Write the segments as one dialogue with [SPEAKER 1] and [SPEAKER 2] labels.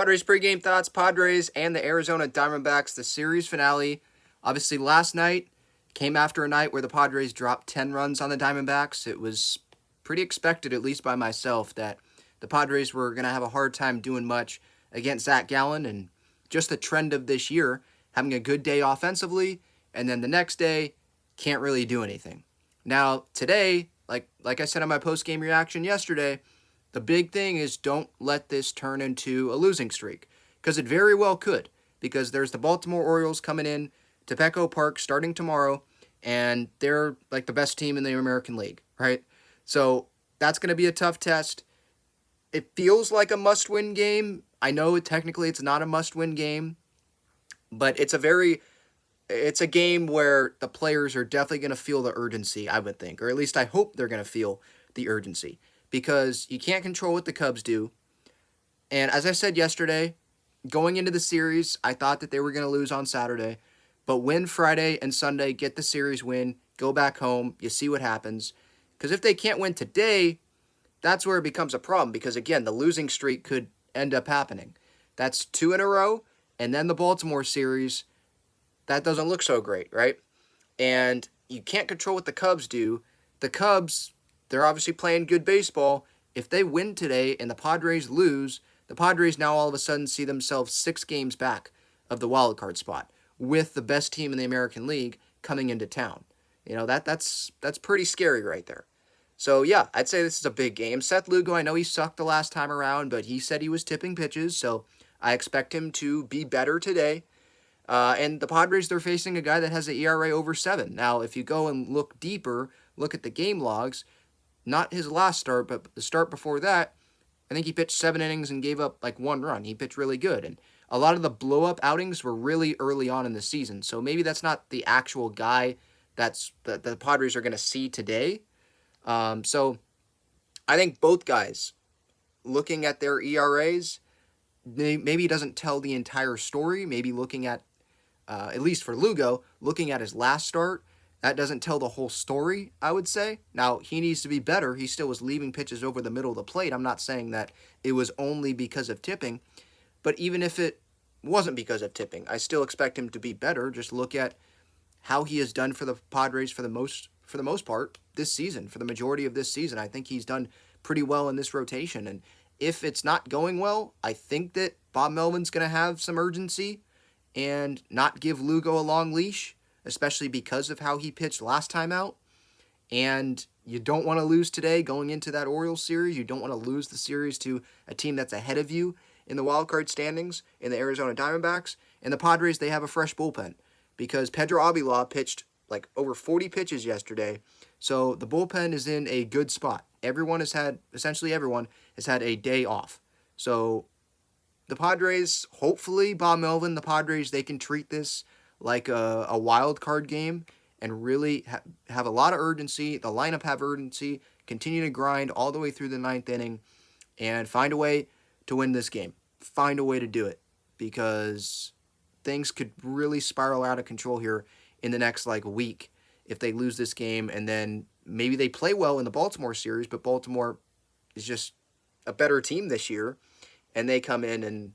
[SPEAKER 1] Padres pregame thoughts. Padres and the Arizona Diamondbacks, the series finale. Obviously, last night came after a night where the Padres dropped 10 runs on the Diamondbacks. It was pretty expected, at least by myself, that the Padres were going to have a hard time doing much against Zach Gallen, and just the trend of this year, having a good day offensively, and then the next day, can't really do anything. Now, today, like I said on my post-game reaction yesterday, the big thing is don't let this turn into a losing streak, because it very well could, because there's the Baltimore Orioles coming in to Petco Park starting tomorrow, and they're like the best team in the American League, right? So that's going to be a tough test. It feels like a must-win game. I know technically it's not a must-win game, but it's a game where the players are definitely going to feel the urgency, I would think, or at least I hope they're going to feel the urgency, because you can't control what the Cubs do. And as I said yesterday, going into the series, I thought that they were going to lose on Saturday, but win Friday and Sunday, get the series win, go back home, you see what happens. Because if they can't win today, that's where it becomes a problem, because again, the losing streak could end up happening. That's 2 in a row, and then the Baltimore series, that doesn't look so great, right? And you can't control what the Cubs do. The Cubs, they're obviously playing good baseball. If they win today and the Padres lose, the Padres now all of a sudden see themselves 6 games back of the wild card spot, with the best team in the American League coming into town. You know, that's pretty scary right there. So, yeah, I'd say this is a big game. Seth Lugo, I know he sucked the last time around, but he said he was tipping pitches, so I expect him to be better today. And the Padres, they're facing a guy that has an ERA over 7. Now, if you go and look deeper, look at the game logs, not his last start, but the start before that, I think he pitched 7 innings and gave up like 1 run. He pitched really good. And a lot of the blow-up outings were really early on in the season. So maybe that's not the actual guy that the Padres are going to see today. So I think both guys, looking at their ERAs, maybe doesn't tell the entire story. Maybe looking at least for Lugo, looking at his last start, that doesn't tell the whole story, I would say. Now, he needs to be better. He still was leaving pitches over the middle of the plate. I'm not saying that it was only because of tipping, but even if it wasn't because of tipping, I still expect him to be better. Just look at how he has done for the Padres for the most part this season, for the majority of this season. I think he's done pretty well in this rotation, and if it's not going well, I think that Bob Melvin's going to have some urgency and not give Lugo a long leash, especially because of how he pitched last time out. And you don't want to lose today going into that Orioles series. You don't want to lose the series to a team that's ahead of you in the wild card standings in the Arizona Diamondbacks. And the Padres, they have a fresh bullpen, because Pedro Avila pitched like over 40 pitches yesterday. So the bullpen is in a good spot. Essentially everyone has had a day off. So the Padres, hopefully Bob Melvin, the Padres, they can treat this like a wild card game and really have a lot of urgency. The lineup have urgency, continue to grind all the way through the 9th inning, and find a way to win this game. Find a way to do it, because things could really spiral out of control here in the next week if they lose this game, and then maybe they play well in the Baltimore series, but Baltimore is just a better team this year, and they come in and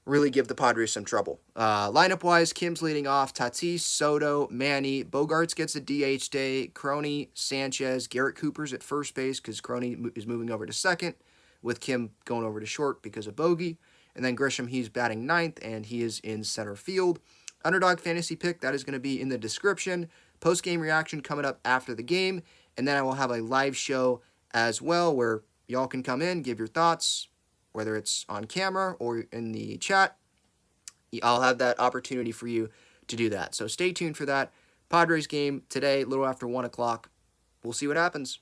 [SPEAKER 1] really give the Padres some trouble. Lineup-wise, Kim's leading off. Tatis, Soto, Manny. Bogarts gets a DH day. Crony, Sanchez. Garrett Cooper's at first base because Crony is moving over to second, with Kim going over to short because of Bogey. And then Grisham, he's batting 9th, and he is in center field. Underdog Fantasy pick, that is going to be in the description. Post-game reaction coming up after the game. And then I will have a live show as well where y'all can come in, give your thoughts, whether it's on camera or in the chat. I'll have that opportunity for you to do that. So stay tuned for that. Padres game today, a little after 1 o'clock. We'll see what happens.